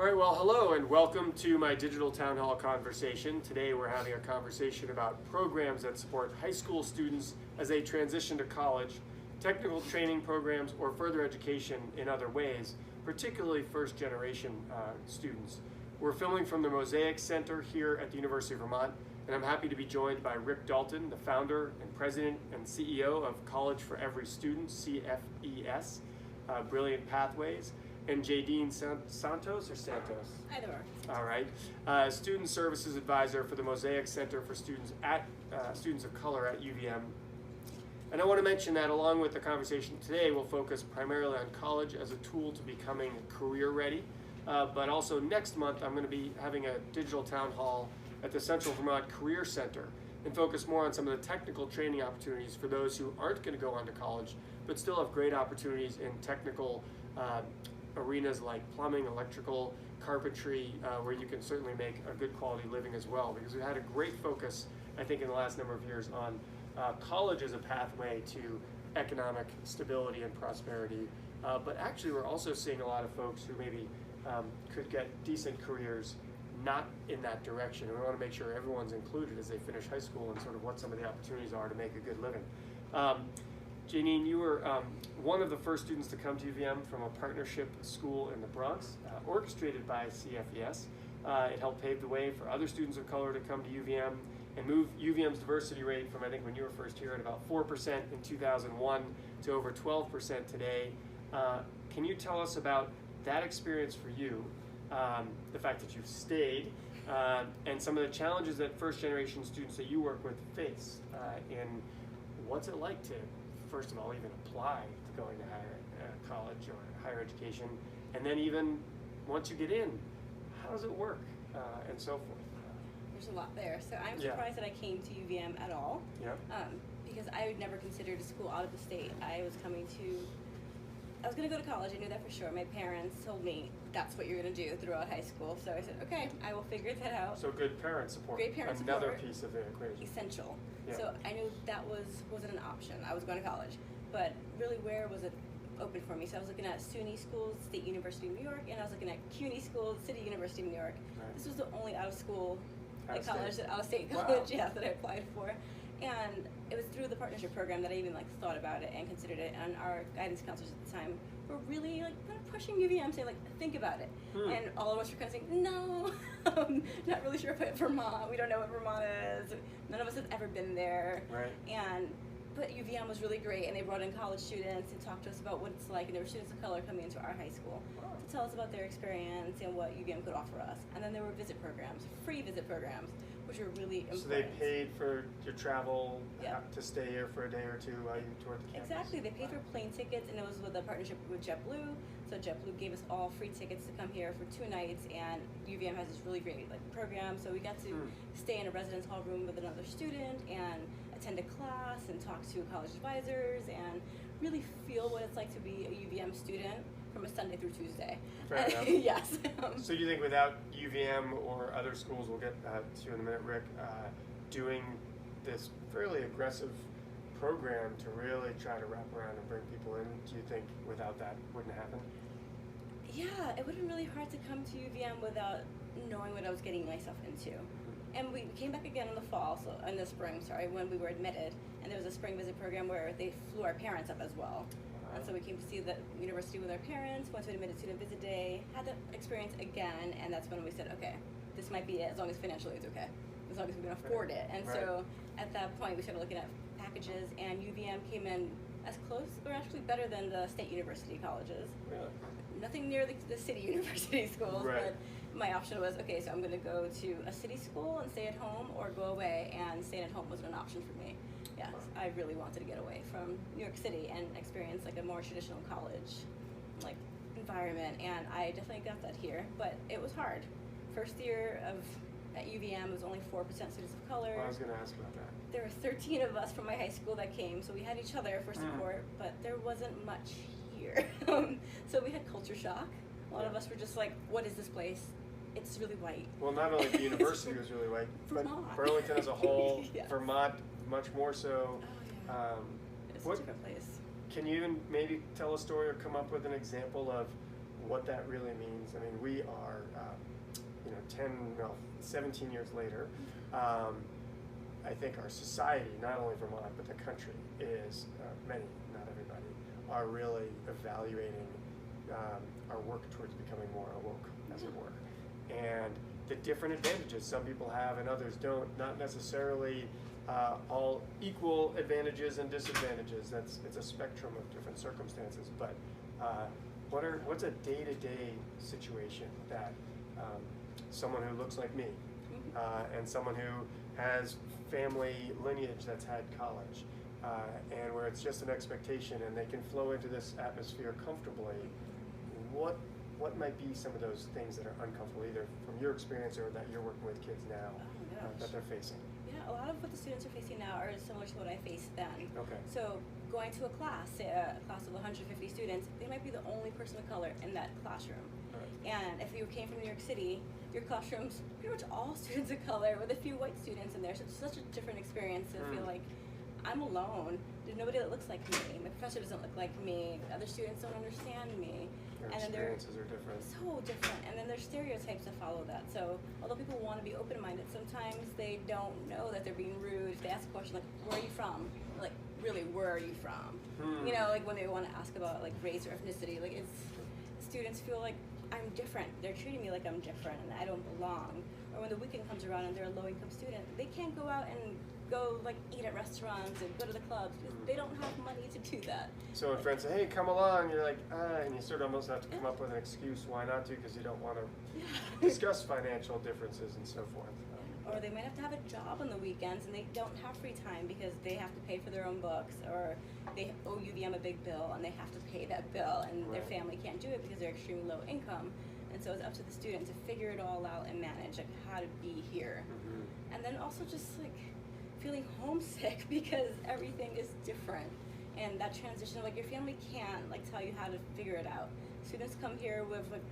All right, well, hello and welcome to my digital town hall conversation. Today we're having a conversation about programs that support high school students as they transition to college, technical training programs, or further education in other ways, particularly first generation students. We're filming from the Mosaic Center here at the University of Vermont, and I'm happy to be joined by Rick Dalton, the founder and president and CEO of College for Every Student, CFES, Brilliant Pathways, and Jadine Santos or Santos? Either or. All right. Student Services Advisor for the Mosaic Center for Students of Color at UVM. And I want to mention that along with the conversation today, we'll focus primarily on college as a tool to becoming career ready. But also next month, I'm going to be having a digital town hall at the Central Vermont Career Center and focus more on some of the technical training opportunities for those who aren't going to go on to college, but still have great opportunities in technical arenas like plumbing, electrical, carpentry, where you can certainly make a good quality living as well. Because we've had a great focus, I think, in the last number of years on college as a pathway to economic stability and prosperity. But actually, we're also seeing a lot of folks who maybe could get decent careers not in that direction. And we want to make sure everyone's included as they finish high school and sort of what some of the opportunities are to make a good living. Janine, you were one of the first students to come to UVM from a partnership school in the Bronx, orchestrated by CFES. It helped pave the way for other students of color to come to UVM and move UVM's diversity rate from, I think when you were first here, at about 4% in 2001 to over 12% today. Can you tell us about that experience for you, the fact that you've stayed, and some of the challenges that first generation students that you work with face, and what's it like to, first of all, even apply to going to college or higher education, and then even once you get in, how does it work, and so forth? There's a lot there. So I'm surprised that I came to UVM at all. Yeah. Because I would never considered a school out of the state. I was going to go to college. I knew that for sure. My parents told me that's what you're going to do throughout high school. So I said, okay, I will figure that out. So good parent support. Great parent Another support. piece of the equation. Essential. Yeah. So I knew that wasn't an option. I was going to college. But really, where was it open for me? So I was looking at SUNY schools, State University of New York, and I was looking at CUNY schools, City University of New York. Right. This was the only out-of-school college, out-of-state Wow. college, that I applied for. And it was through the partnership program that I even thought about it and considered it. And our guidance counselors at the time were really kind of pushing UVM, saying think about it. And all of us were kind of saying, no, not really sure about Vermont. We don't know what Vermont is. None of us have ever been there. Right. But UVM was really great, and they brought in college students and talked to us about what it's like, and there were students of color coming into our high school to tell us about their experience and what UVM could offer us. And then there were visit programs, free visit programs, which were really important. So they paid for your travel to stay here for a day or two while you toured the campus? Exactly. They paid for plane tickets, and it was with a partnership with JetBlue. So JetBlue gave us all free tickets to come here for 2 nights, and UVM has this really great program. So we got to stay in a residence hall room with another student and attend a class and talk to college advisors and really feel what it's like to be a UVM student from a Sunday through Tuesday. Fair enough. Yes. So you think without UVM or other schools, we'll get to you in a minute, Rick, doing this fairly aggressive program to really try to wrap around and bring people in, do you think without that wouldn't happen? Yeah, it would have been really hard to come to UVM without knowing what I was getting myself into. And we came back again in the fall, in the spring, when we were admitted. And there was a spring visit program where they flew our parents up as well. Wow. And so we came to see the university with our parents, went to an admitted student visit day, had that experience again, and that's when we said, okay, this might be it, as long as financially it's okay, as long as we can afford it. And so at that point, we started looking at packages, and UVM came in as close, or actually better than the state university colleges. Really? Nothing near the city university schools, but my option was, okay, so I'm going to go to a city school and stay at home, or go away, and staying at home wasn't an option for me. Yes, I really wanted to get away from New York City and experience a more traditional college environment, and I definitely got that here, but it was hard. First year at UVM was only 4% students of color. Well, I was going to ask about that. There were 13 of us from my high school that came, so we had each other for support, but there wasn't much here. So we had culture shock. A lot of us were just like, what is this place? It's really white. Well, not only the university was really white, but Burlington as a whole, Vermont much more so. It's a different place. Can you even maybe tell a story or come up with an example of what that really means. I mean, we are, 17 years later. I think our society, not only Vermont, but the country, is, many, not everybody, are really evaluating our work towards becoming more awoke, as it were. And the different advantages some people have and others don't, not necessarily all equal advantages and disadvantages. It's a spectrum of different circumstances. But what's a day-to-day situation that someone who looks like me and someone who has family lineage that's had college, and where it's just an expectation and they can flow into this atmosphere comfortably, what might be some of those things that are uncomfortable, either from your experience or that you're working with kids now that they're facing? Yeah, a lot of what the students are facing now are similar to what I faced then. Okay. So going to a class, say a class of 150 students, they might be the only person of color in that classroom. Right. And if you came from New York City, your classroom's pretty much all students of color with a few white students in there. So it's such a different experience to feel like I'm alone. There's nobody that looks like me. My professor doesn't look like me. Other students don't understand me. Their experiences are different. So different. And then there's stereotypes that follow that. So although people want to be open-minded, sometimes they don't know that they're being rude. If they ask a question like, where are you from? Like, really, where are you from? You know, like when they want to ask about like race or ethnicity, like students feel like I'm different. They're treating me like I'm different and I don't belong. Or when the weekend comes around and they're a low-income student, they can't go out and go like eat at restaurants and go to the clubs because they don't have money to do that. So when friends say, hey, come along, you're like, and you sort of almost have to come up with an excuse why not to, because you don't want to discuss financial differences and so forth. Or they might have to have a job on the weekends and they don't have free time because they have to pay for their own books, or they owe UVM a big bill and they have to pay that bill, and their family can't do it because they're extremely low income. And so it's up to the student to figure it all out and manage like how to be here. And then also just like feeling homesick because everything is different. And that transition, like your family can't like tell you how to figure it out. Students come here with like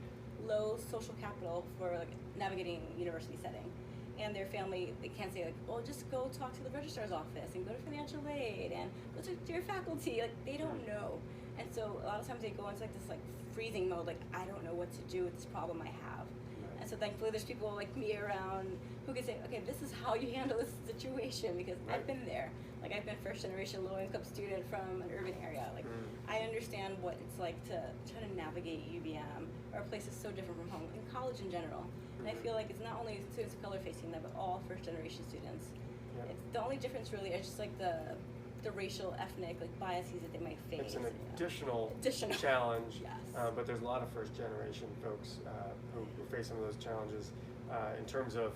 low social capital for like navigating university setting. And their family, they can't say like, well, just go talk to the registrar's office and go to financial aid and go to your faculty. Like they don't know. And so a lot of times they go into like this like freezing mode, like I don't know what to do with this problem I have. And so thankfully there's people like me around who can say, okay, this is how you handle this situation, because I've been there. Like I've been first generation low income student from an urban area. Like I understand what it's like to try to navigate UVM or a place that's so different from home, and college in general. And I feel like it's not only students of color facing that, but all first generation students. It's the only difference really is just like the racial, ethnic like biases that they might face. It's an additional challenge, but there's a lot of first generation folks who face some of those challenges in terms of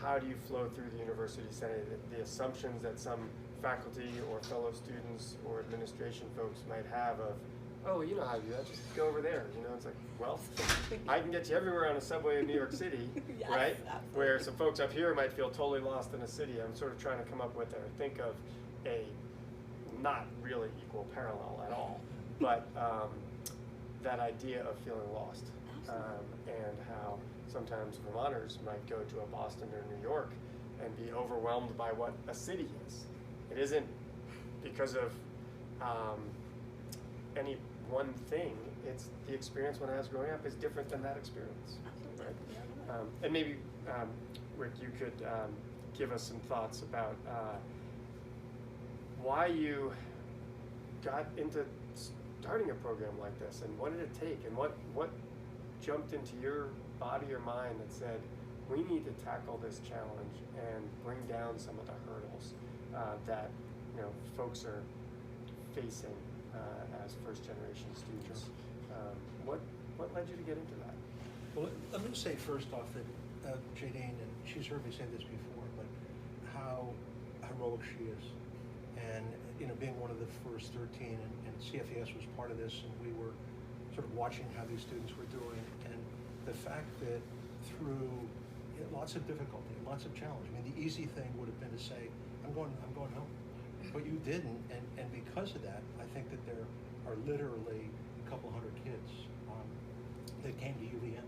how do you flow through the university setting, the assumptions that some faculty or fellow students or administration folks might have of, oh, you know how to do that, just go over there. You know, it's like, well, I can get you everywhere on a subway in New York City, right? Absolutely. Where some folks up here might feel totally lost in a city. I'm sort of trying to come up with or think of a not really equal parallel at all, but that idea of feeling lost, and how sometimes Vermonters might go to a Boston or New York and be overwhelmed by what a city is. It isn't because of any one thing. It's the experience when I was growing up is different than that experience, right? And maybe, Rick, you could give us some thoughts about why you got into starting a program like this, and what did it take, and what jumped into your body or mind that said, we need to tackle this challenge and bring down some of the hurdles that folks are facing as first generation students. What led you to get into that? Well, let me say first off that Jadine, and she's heard me say this before, but how heroic she is. And being one of the first 13, and CFES was part of this, and we were sort of watching how these students were doing, and the fact that through lots of difficulty, lots of challenge. I mean, the easy thing would have been to say, I'm going home. But you didn't, and because of that, I think that there are literally a couple hundred kids that came to UVM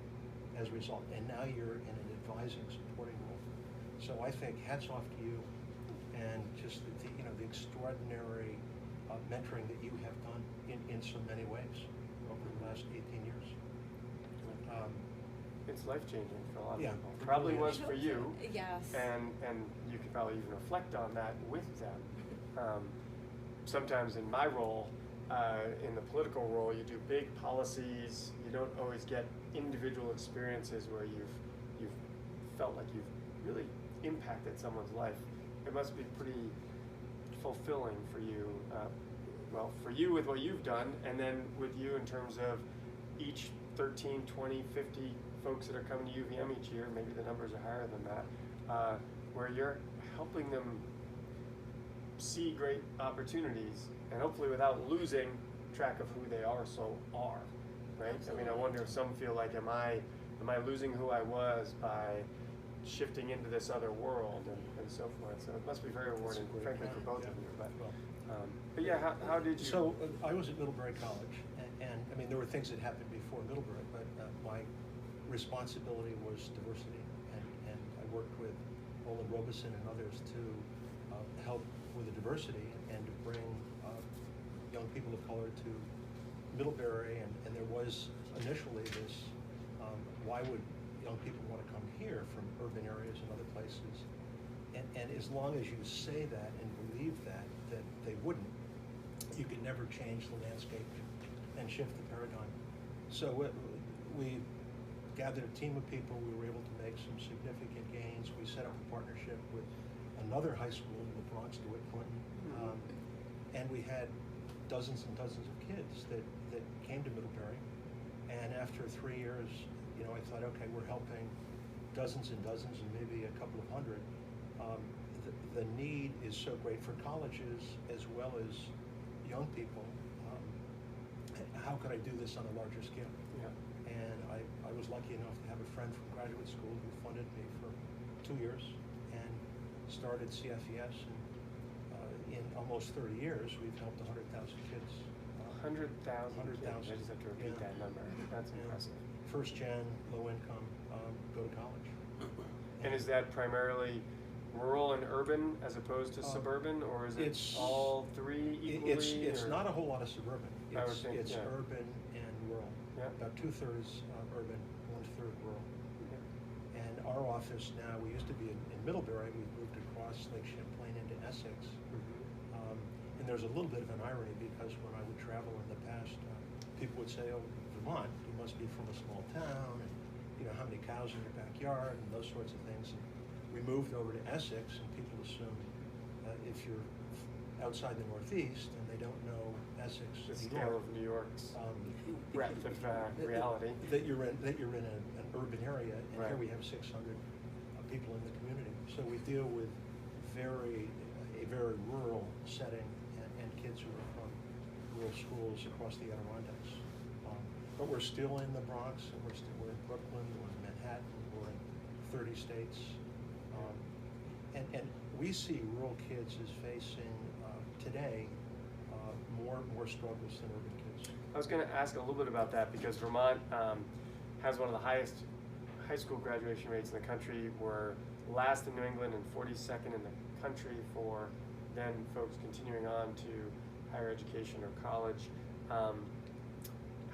as a result, and now you're in an advising, supporting role. So I think hats off to you, and just the extraordinary mentoring that you have done in so many ways over the last 18 years. It's life-changing for a lot of Yeah, people. it Probably really was is. for you. Yes. And you could probably even reflect on that with them. Sometimes in my role, in the political role, you do big policies. You don't always get individual experiences where you've felt like you've really impacted someone's life. It must be pretty fulfilling for you. Well, for you with what you've done, and then with you in terms of each 13, 20, 50 folks that are coming to UVM each year, maybe the numbers are higher than that, where you're helping them see great opportunities, and hopefully without losing track of who they are, right? Absolutely. I mean, I wonder if some feel like, am I losing who I was by shifting into this other world and so forth? So it must be very rewarding, great frankly, for point. both of you. But Well, yeah, how did you? So I was at Middlebury College, and I mean, there were things that happened before Middlebury, but my responsibility was diversity, and I worked with Olin Robeson and others to help with the diversity and to bring young people of color to Middlebury, and there was initially this, why would young people want to come here from urban areas and other places? And as long as you say that and believe that they wouldn't, you can never change the landscape and shift the paradigm. So we gathered a team of people. We were able to make some significant gains. We set up a partnership with another high school in the Bronx, DeWitt Clinton, and we had dozens and dozens of kids that came to Middlebury. And after 3 years, I thought, okay, we're helping dozens and dozens and maybe a couple of hundred. The need is so great for colleges as well as young people. How could I do this on a larger scale? Yeah. And I was lucky enough to have a friend from graduate school who funded me for 2 years and started CFES. And in almost 30 years, we've helped 100,000 kids. 100,000. 100,000. I just have to repeat that number. That's impressive. First gen, low income, go to college. And is that primarily rural and urban as opposed to suburban, or is it all three equally? It's not a whole lot of suburban. I would think, It's yeah. urban and rural. Yeah. About 2/3 urban, 1/3 rural. Yeah. And our office now, we used to be in Middlebury. We've moved across Lake Champlain into Essex. And there's a little bit of an irony because when I would travel in the past, people would say, "Oh, Vermont, you must be from a small town, and how many cows in your backyard," and those sorts of things. And we moved over to Essex, and people assume if you're outside the Northeast and they don't know Essex, The New scale York, of New York's breadth of reality. that you're in an urban area, and Right. here we have 600 people in the community. So we deal with a very rural setting and kids who are from rural schools across the Adirondacks. But we're still in the Bronx, and we're in Brooklyn, we're in Manhattan, we're in 30 states. And we see rural kids as facing today more struggles than urban kids. I was going to ask a little bit about that because Vermont has one of the highest high school graduation rates in the country. We're last in New England and 42nd in the country for then folks continuing on to higher education or college.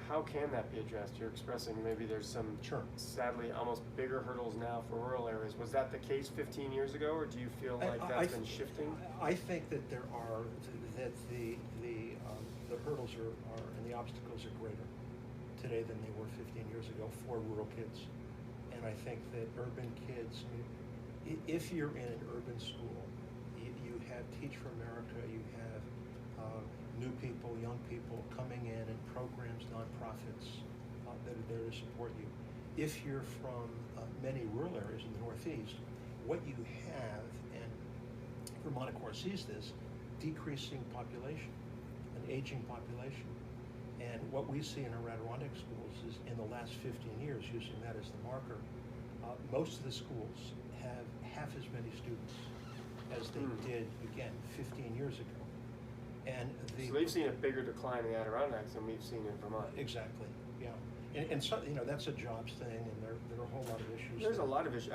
How can that be addressed? You're expressing maybe there's some, Sure. sadly, almost bigger hurdles now for rural areas. Was that the case 15 years ago, or do you feel like that's been shifting? I think that there are that the hurdles are and the obstacles are greater today than they were 15 years ago for rural kids. And I think that urban kids, if you're in an urban school, you have Teach for America, you have new people, young people coming in and programs, nonprofits that are there to support you. If you're from many rural areas in the Northeast, what you have, and Vermont of course sees this, decreasing population, an aging population. And what we see in our Adirondack schools is in the last 15 years, using that as the marker, most of the schools have half as many students as they did, again, 15 years ago. And So they've seen a bigger decline in the Adirondacks than we've seen in Vermont. Exactly, yeah. And so, that's a jobs thing, and there are a whole lot of issues. There's a there. lot of issues.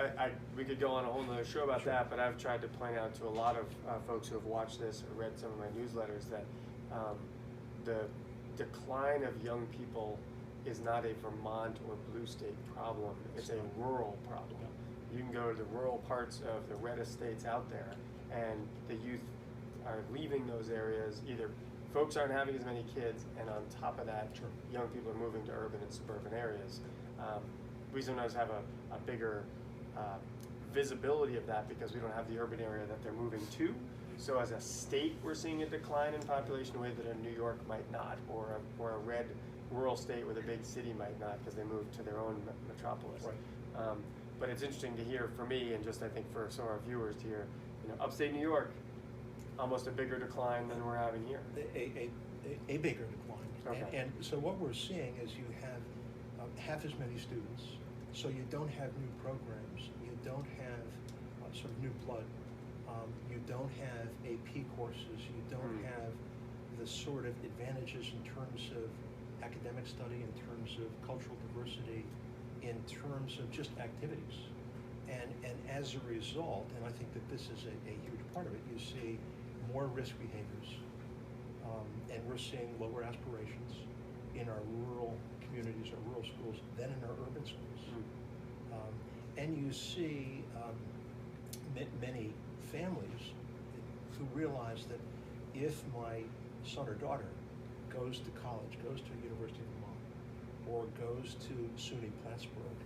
We could go on a whole nother show about Sure. that, but I've tried to point out to a lot of folks who have watched this or read some of my newsletters that the decline of young people is not a Vermont or blue state problem. It's a rural problem. You can go to the rural parts of the reddest states out there, and the youth are leaving those areas. Either folks aren't having as many kids, and on top of that, Sure. young people are moving to urban and suburban areas. We sometimes have a bigger visibility of that because we don't have the urban area that they're moving to. So as a state, we're seeing a decline in population in a way that a New York might not, or a red rural state with a big city might not, because they moved to their own metropolis. Right. But it's interesting to hear for me, and just I think for some of our viewers to hear, upstate New York, almost a bigger decline than we're having here. A bigger decline. Okay. And so what we're seeing is you have half as many students, so you don't have new programs, you don't have sort of new blood, you don't have AP courses, you don't have the sort of advantages in terms of academic study, in terms of cultural diversity, in terms of just activities. And as a result, and I think that this is a huge part of it, you see more risk behaviors, and we're seeing lower aspirations in our rural communities, our rural schools, than in our urban schools. And you see many families who realize that if my son or daughter goes to college, goes to University of Vermont, or goes to SUNY Plattsburgh,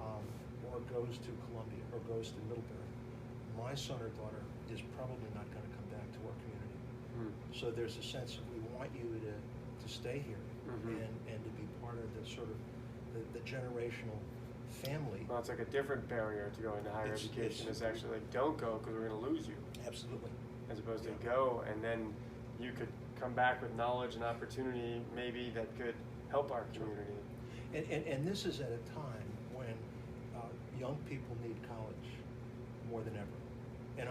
or goes to Columbia, or goes to Middlebury, my son or daughter is probably not going to come back to our community. So there's a sense of we want you to stay here and to be part of the sort of the generational family. Well, it's like a different barrier to going to higher education. It's actually like, don't go because we're going to lose you. Absolutely. As opposed to go, and then you could come back with knowledge and opportunity maybe that could help our community. And this is at a time when young people need college more than ever. And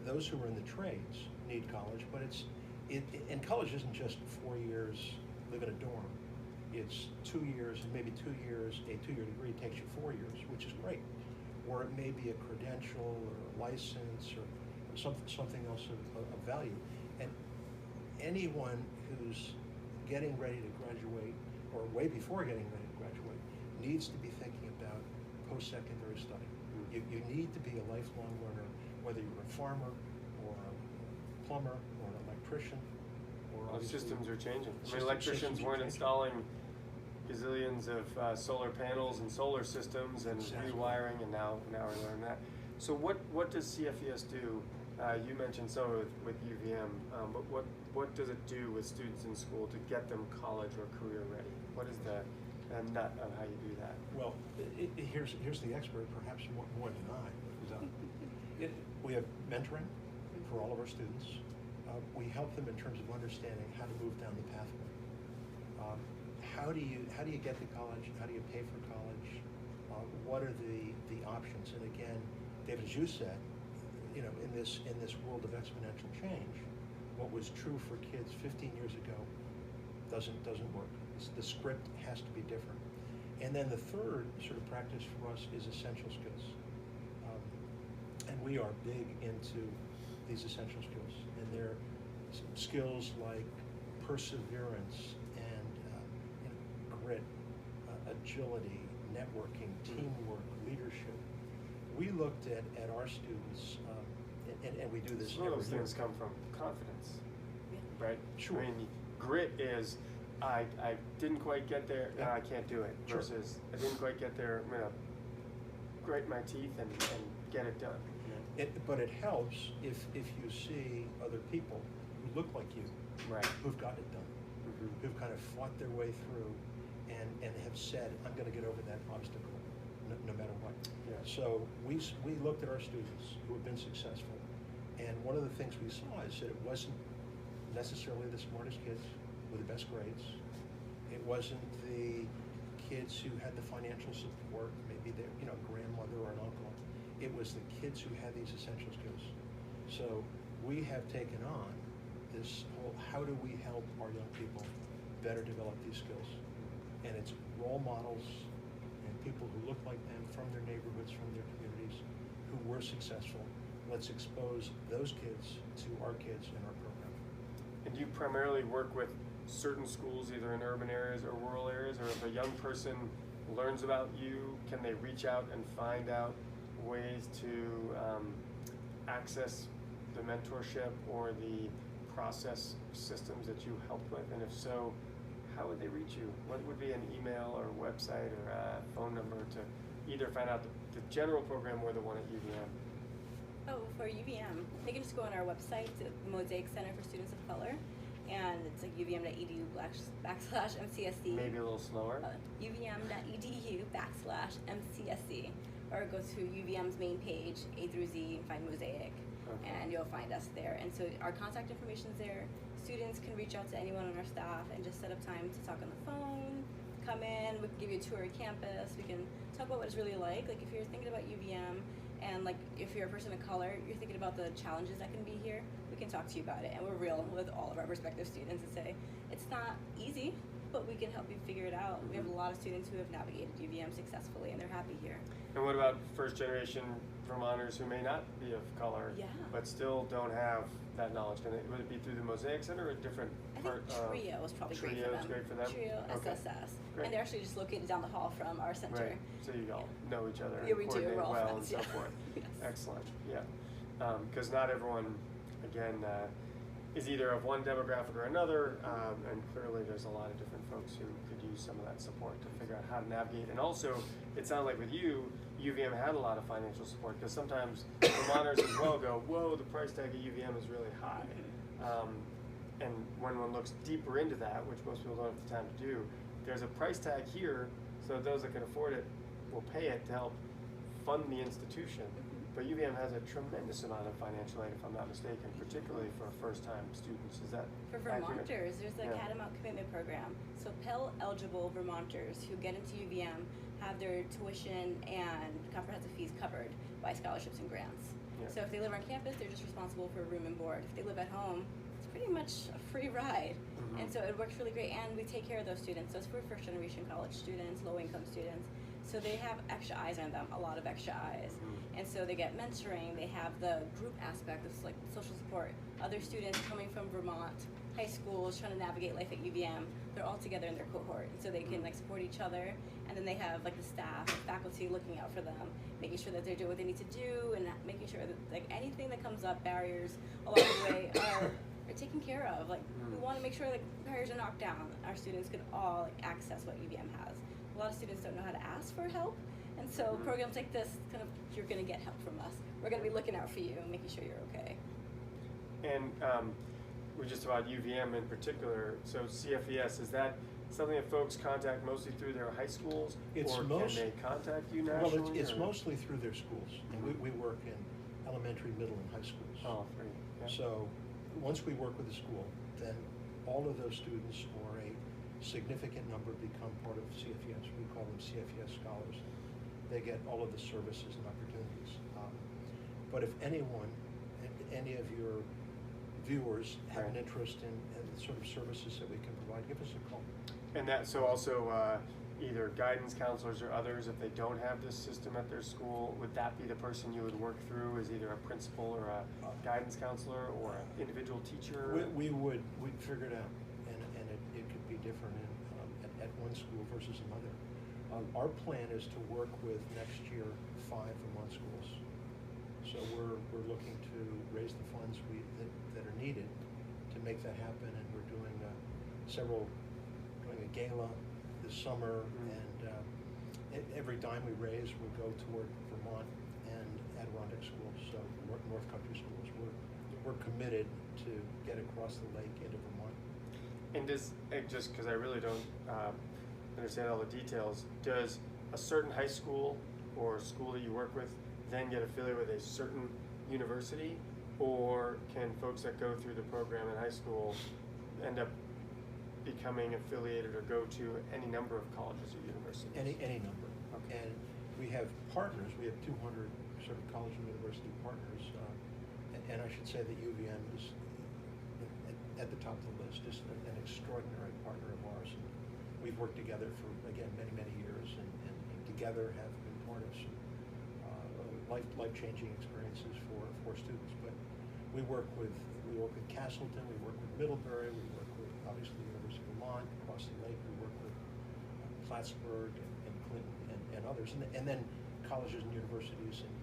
those who are in the trades need college, but and college isn't just 4 years, live in a dorm. It's 2 years, and maybe 2 years, a 2-year degree takes you 4 years, which is great. Or it may be a credential or a license or something else of value. And anyone who's getting ready to graduate, or way before getting ready to graduate, needs to be thinking about post-secondary study. You need to be a lifelong learner, whether you're a farmer or a plumber or an electrician. Well, systems are changing. I mean, Systems electricians are weren't changing. installing gazillions of solar panels and solar systems and Exactly. rewiring, and now we're learning that. So what does CFES do? You mentioned some of it with UVM, but what does it do with students in school to get them college or career ready? What is the nut of how you do that? Well, here's the expert, perhaps more than I. But, we have mentoring for all of our students. We help them in terms of understanding how to move down the pathway. How do you get to college? How do you pay for college? What are the options? And again, David, as you said, in this world of exponential change, what was true for kids 15 years ago doesn't work. The script has to be different. And then the third sort of practice for us is essential skills. And we are big into these essential skills. And they're skills like perseverance and grit, agility, networking, teamwork, leadership. We looked at our students, and we do this Some of every those year. things come from confidence, right? Sure. I mean, grit is, I didn't quite get there, Yeah. I can't do it. Sure. Versus, I didn't quite get there, I'm gonna grit my teeth and get it done. But it helps if you see other people who look like you, Right. who've got it done, who've kind of fought their way through and have said, I'm going to get over that obstacle no matter what. Yeah. So we looked at our students who have been successful, and one of the things we saw is that it wasn't necessarily the smartest kids with the best grades. It wasn't the kids who had the financial support, maybe their grandmother or an uncle. It was the kids who had these essential skills. So we have taken on this whole, how do we help our young people better develop these skills? And it's role models and people who look like them from their neighborhoods, from their communities, who were successful. Let's expose those kids to our kids in our program. And do you primarily work with certain schools, either in urban areas or rural areas, or if a young person learns about you, can they reach out and find out ways to access the mentorship or the process systems that you help with? And if so, how would they reach you? What would be an email or website or a phone number to either find out the general program or the one at UVM? Oh, for UVM, they can just go on our website, the Mosaic Center for Students of Color, and it's like uvm.edu/MCSC. Maybe a little slower. uvm.edu/MCSC, or go to UVM's main page, A through Z, and find Mosaic, and you'll find us there. And so our contact information is there. Students can reach out to anyone on our staff and just set up time to talk on the phone, come in, we can give you a tour of campus, we can talk about what it's really like if you're thinking about UVM, and like if you're a person of color, you're thinking about the challenges that can be here, we can talk to you about it. And we're real with all of our prospective students and say, it's not easy, but we can help you figure it out. We have a lot of students who have navigated UVM successfully and they're happy here. And what about first generation Vermonters who may not be of color, but still don't have that knowledge? Would it be through the Mosaic Center or a different part? I think Trio is probably great for them. Great for them? Trio, okay. SSS. Great. And they're actually just located down the hall from our center. Right. So you all know each other Yeah, and we do. coordinate We're all well friends, and so forth. Yes. Excellent. Yeah. Because not everyone, again, is either of one demographic or another, and clearly there's a lot of different folks who could use some of that support to figure out how to navigate. And also, it sounds like with you, UVM had a lot of financial support, because sometimes Vermonters as well go, whoa, the price tag at UVM is really high. And when one looks deeper into that, which most people don't have the time to do, there's a price tag here, so those that can afford it will pay it to help fund the institution. But UVM has a tremendous amount of financial aid, if I'm not mistaken, particularly for first-time students. Is that For accurate? Vermonters, there's the Catamount Commitment Program. So Pell-eligible Vermonters who get into UVM have their tuition and comprehensive fees covered by scholarships and grants. Yeah. So if they live on campus, they're just responsible for room and board. If they live at home, it's pretty much a free ride. Mm-hmm. And so it works really great, and we take care of those students. So it's for first-generation college students, low-income students. So they have extra eyes on them, a lot of extra eyes. And so they get mentoring, they have the group aspect of like social support. Other students coming from Vermont high schools trying to navigate life at UVM, they're all together in their cohort. And so they can like support each other, and then they have like the staff, faculty looking out for them, making sure that they're doing what they need to do, and making sure that like anything that comes up, barriers along the way are taken care of. Like we want to make sure like barriers are knocked down. Our students can all like access what UVM has. A lot of students don't know how to ask for help, and so programs like this, kind of, you're going to get help from us. We're going to be looking out for you and making sure you're okay. And we're just about UVM in particular. So CFES, is that something that folks contact mostly through their high schools, or can they contact you nationally? Well, it's mostly through their schools. And we work in elementary, middle, and high schools. Oh, great. Yeah. So once we work with the school, then all of those students, or a significant number, become part of CFES. We call them CFES scholars. They get all of the services and opportunities. But if anyone, any of your viewers have an interest in the sort of services that we can provide, give us a call. And that, so also either guidance counselors or others, if they don't have this system at their school, would that be the person you would work through as either a principal or a guidance counselor or an individual teacher? We'd figure it out, and it could be different at one school versus another. Our plan is to work with next year 5 Vermont schools. So we're looking to raise the funds that are needed to make that happen, and we're doing a gala this summer, and every dime we raise will go toward Vermont and Adirondack schools, so North Country schools. We're committed to get across the lake into Vermont. And just because I really don't understand all the details, does a certain high school or school that you work with then get affiliated with a certain university, or can folks that go through the program in high school end up becoming affiliated or go to any number of colleges or universities? Any number. Okay. And we have partners. We have 200 sort of college and university partners, and I should say that UVM is at the top of the list. Just an extraordinary partner of ours. And we've worked together for, again, many years, and together have been part of some life-changing experiences for students. But we work with Castleton, we work with Middlebury, we work with obviously the University of Vermont, across the lake, we work with Plattsburgh and Clinton and others, and then colleges and universities in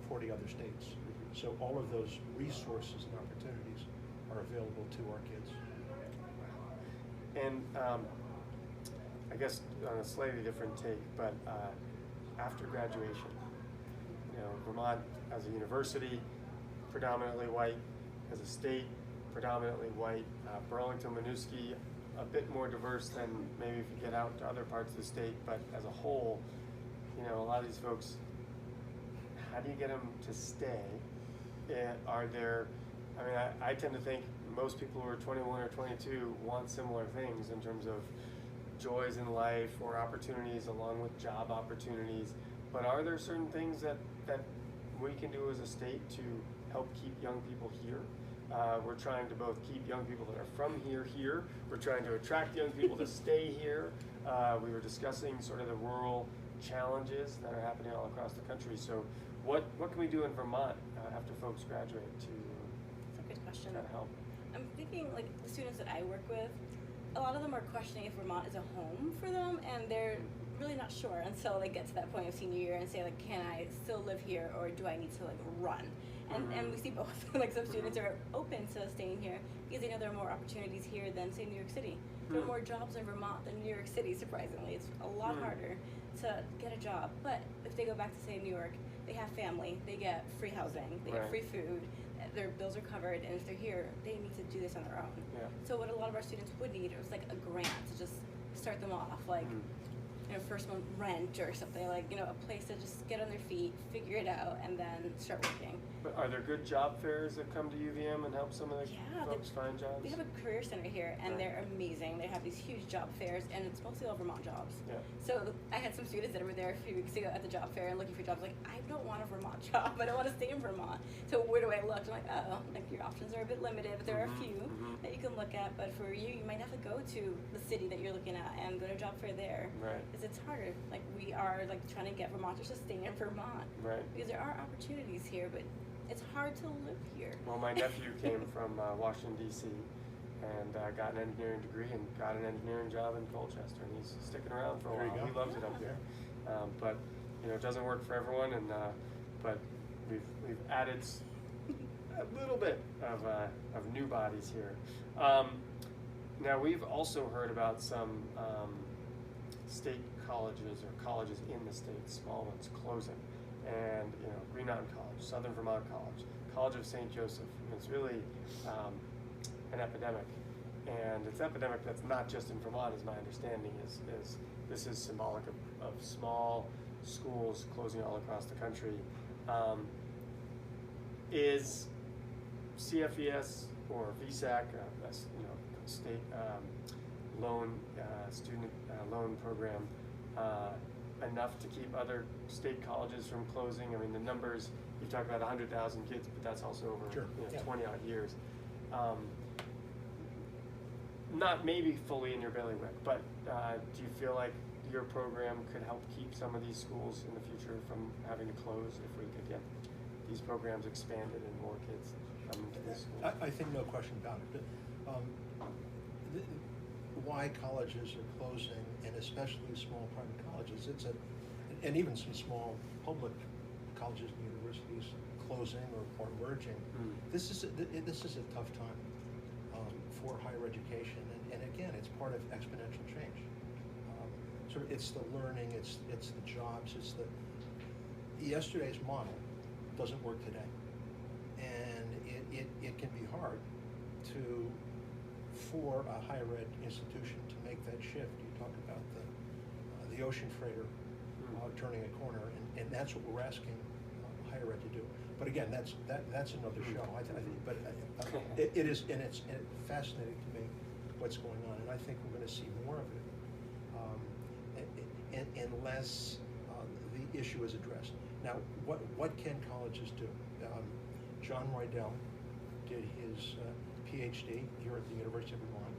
40 other states. So all of those resources and opportunities are available to our kids. And I guess on a slightly different take, but after graduation, Vermont as a university, predominantly white, as a state, predominantly white, Burlington-Winooski, a bit more diverse than maybe if you get out to other parts of the state, but as a whole, a lot of these folks, how do you get them to stay? Are there, I tend to think most people who are 21 or 22 want similar things in terms of joys in life or opportunities along with job opportunities, but are there certain things that we can do as a state to help keep young people here? We're trying to both keep young people that are from here. We're trying to attract young people to stay here. We were discussing sort of the rural challenges that are happening all across the country. So what can we do in Vermont after folks graduate to That's a good question. try to help? I'm thinking, like, the students that I work with, a lot of them are questioning if Vermont is a home for them, and they're really not sure until they get to that point of senior year and say, like, can I still live here, or do I need to, like, run? And we see both. Like, some students are open to staying here because they know there are more opportunities here than, say, New York City. There are more jobs in Vermont than New York City, surprisingly. It's a lot harder to get a job. But if they go back to, say, New York, they have family, they get free housing, they get free food, their bills are covered, and if they're here, they need to do this on their own. Yeah. So what a lot of our students would need is like a grant to just start them off, like first month rent or something, like a place to just get on their feet, figure it out, and then start working. But are there good job fairs that come to UVM and help some of the folks find jobs? We have a career center here, and they're amazing. They have these huge job fairs, and it's mostly all Vermont jobs. Yeah. So I had some students that were there a few weeks ago at the job fair and looking for jobs. Like, I don't want a Vermont job. I don't want to stay in Vermont. So where do I look? I'm like, oh, like your options are a bit limited, but there are a few that you can look at. But for you, you might have to go to the city that you're looking at and go to a job fair there. Right. Because it's harder. Like, we are like trying to get Vermonters to stay in Vermont. Right. Because there are opportunities here, but it's hard to live here. Well, my nephew came from Washington, D.C. and got an engineering degree and got an engineering job in Colchester, and he's sticking around for a There you while. go. He loves it up there. But it doesn't work for everyone, and but we've added a little bit of new bodies here. Now we've also heard about some state colleges or colleges in the state, small ones, closing, and Green Mountain College, Southern Vermont College, College of St. Joseph. It's really an epidemic, and it's an epidemic that's not just in Vermont, as my understanding is this is symbolic of small schools closing all across the country. Is CFES or VSAC, state loan student loan program, enough to keep other state colleges from closing? I mean, the numbers, you talk about 100,000 kids, but that's also over 20 odd years. Not maybe fully in your bailiwick, but do you feel like your program could help keep some of these schools in the future from having to close if we could get these programs expanded and more kids coming to these schools? I think no question about it. Why colleges are closing, and especially small private colleges, and even some small public colleges and universities closing or merging. This is a tough time for higher education, and again, it's part of exponential change. It's the learning, it's the jobs, it's yesterday's model doesn't work today, and it can be hard for a higher ed institution to make that shift. You talk about the ocean freighter turning a corner, and that's what we're asking higher ed to do. But again, that's another show. I think, but it is, and it's fascinating to me what's going on, and I think we're going to see more of it unless the issue is addressed. Now, what can colleges do? John Rydell did his PhD here at the University of Vermont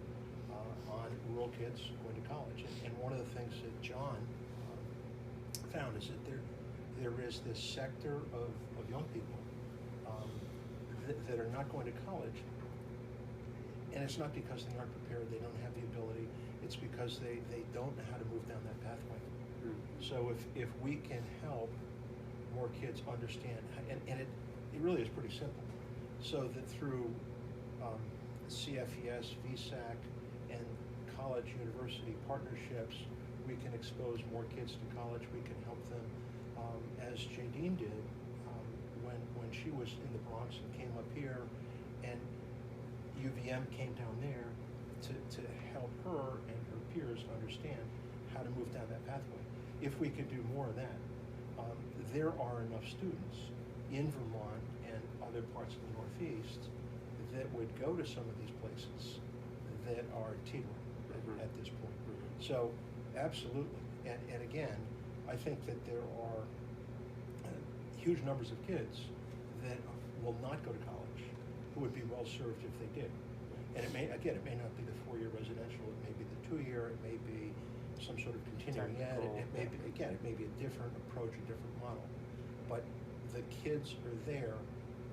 on rural kids going to college, and one of the things that John found is that there is this sector of young people that are not going to college, And it's not because they aren't prepared, they don't have the ability, it's because they don't know how to move down that pathway. So if we can help more kids understand, and it really is pretty simple, so that through CFES, VSAC, and college university partnerships, we can expose more kids to college, we can help them, as Jadine did, when she was in the Bronx and came up here, and UVM came down there to help her and her peers understand how to move down that pathway. If we could do more of that, there are enough students in Vermont and other parts of the Northeast that would go to some of these places that are teetering at this point. So, absolutely. And again, I think that there are huge numbers of kids that will not go to college who would be well served if they did. And it may not be the 4-year residential, it may be the 2-year, it may be some sort of continuing ed, it may be, again, it may be a different approach, a different model. But the kids are there.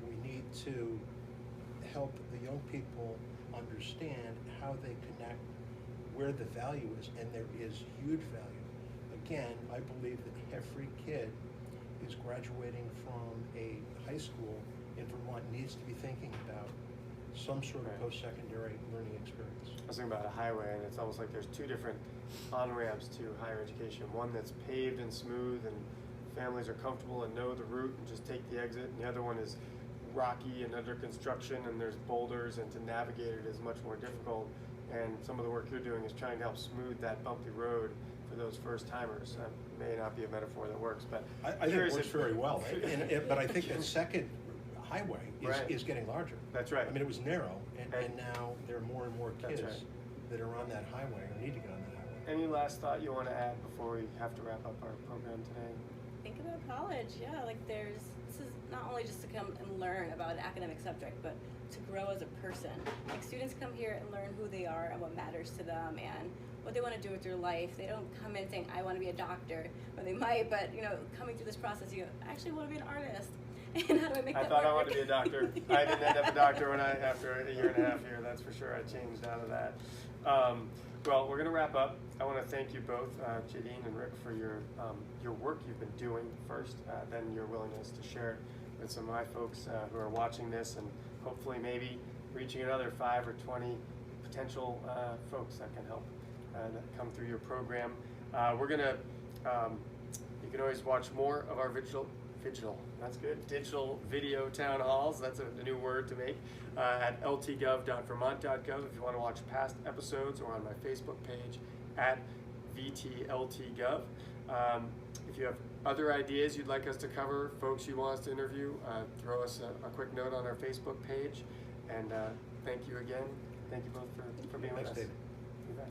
We need to help the young people understand how they connect, where the value is, and there is huge value. Again, I believe that every kid is graduating from a high school in Vermont needs to be thinking about some sort of post-secondary learning experience. I was thinking about a highway, and it's almost like there's two different on-ramps to higher education. One that's paved and smooth, and families are comfortable and know the route and just take the exit. And the other one is rocky and under construction, and there's boulders, and to navigate it is much more difficult. And some of the work you're doing is trying to help smooth that bumpy road for those first timers. That may not be a metaphor that works, but I think it works very well. But I think that second highway is getting larger. That's right. I mean, it was narrow, and now there are more and more kids that are on that highway or need to get on that highway. Any last thought you want to add before we have to wrap up our program today? Think about college, yeah, like this is not only just to come and learn about an academic subject, but to grow as a person. Like students come here and learn who they are and what matters to them and what they want to do with their life. They don't come in saying, I want to be a doctor, or they might, but coming through this process, you go, I actually want to be an artist. And how do I make that work? I thought I wanted to be a doctor. I didn't end up a doctor after a year and a half here, that's for sure. I changed out of that. Well, we're going to wrap up. I want to thank you both, Jadine and Rick, for your work you've been doing first, then your willingness to share it with some of my folks who are watching this, and hopefully maybe reaching another 5 or 20 potential folks that can help that come through your program. We're going to, you can always watch more of our that's good, digital video town halls, that's a new word to make, at ltgov.vermont.gov if you want to watch past episodes, or on my Facebook page at VTLTGov. If you have other ideas you'd like us to cover, folks you want us to interview, throw us a quick note on our Facebook page. And thank you again. Thank you both for being with us. Thanks, David.